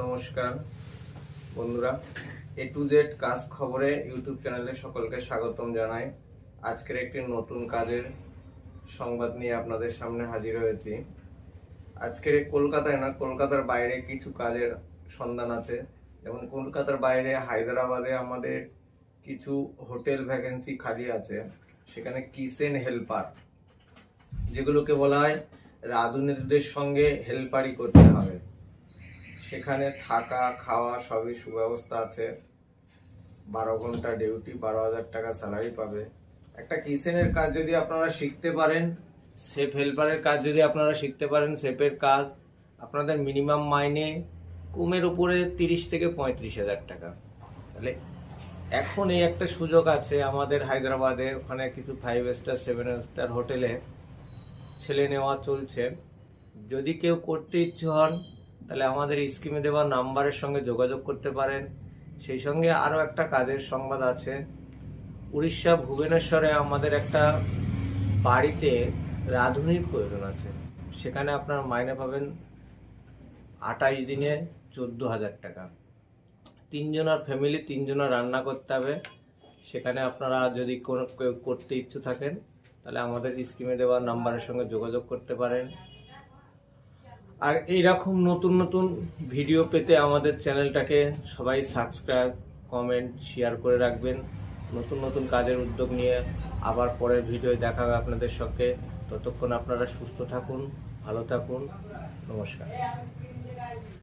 নমস্কার বন্ধুরা, এ to Z কাজ খবরে ইউটিউব চ্যানেলে সকলকে স্বাগতম জানাই। আজকের একটি নতুন কাজের সংবাদ নিয়ে আপনাদের সামনে হাজির হয়েছি। আজকের কলকাতায় না, কলকাতার বাইরে কিছু কাজের সন্ধান আছে। যেমন কলকাতার বাইরে হায়দ্রাবাদে আমাদের কিছু হোটেল ভ্যাকেন্সি খালি আছে। সেখানে কিচেন হেল্পার, যেগুলোকে বলা হয় রাঁধুনিদের সঙ্গে হেল্পারি করতে হবে। সেখানে থাকা খাওয়া সবই সুব্যবস্থা আছে। 12 ঘন্টা ডিউটি, 12,000 টাকা স্যালারি পাবে। একটা কিচেনের কাজ যদি আপনারা শিখতে পারেন, শেফ হেল্পারের কাজ যদি আপনারা শিখতে পারেন, শেফের কাজ আপনাদের মিনিমাম মাইনে কমের উপরে 30 থেকে 35,000 টাকা। তাহলে এখন এই একটা সুযোগ আছে আমাদের হায়দ্রাবাদে, ওখানে কিছু 5 স্টার 7 স্টার হোটেলে ছেলে নেওয়া চলছে। যদি কেউ করতে ইচ্ছে হন তাহলে আমাদের স্ক্রিনে দেওয়া নাম্বারের সঙ্গে যোগাযোগ করতে পারেন। সেই সঙ্গে আরও একটা কাজের সংবাদ আছে। উড়িষ্যা ভুবনেশ্বরে আমাদের একটা বাড়িতে রাঁধুনির প্রয়োজন আছে। সেখানে আপনার মাইনে পাবেন 28 দিনে 14,000 টাকা। 3 জনের ফ্যামিলি, 3 জনের রান্না করতে হবে। সেখানে আপনারা যদি কোনো কেউ করতে ইচ্ছুক থাকেন তাহলে আমাদের স্ক্রিনে দেওয়া নাম্বারের সঙ্গে যোগাযোগ করতে পারেন। আর এইরকম নতুন নতুন ভিডিও পেতে আমাদের চ্যানেলটাকে সবাই সাবস্ক্রাইব, কমেন্ট, শেয়ার করে রাখবেন। নতুন নতুন কাজের উদ্যোগ নিয়ে আবার পরের ভিডিও দেখা হবে আপনাদের সঙ্গে। ততক্ষণ আপনারা সুস্থ থাকুন, ভালো থাকুন। নমস্কার।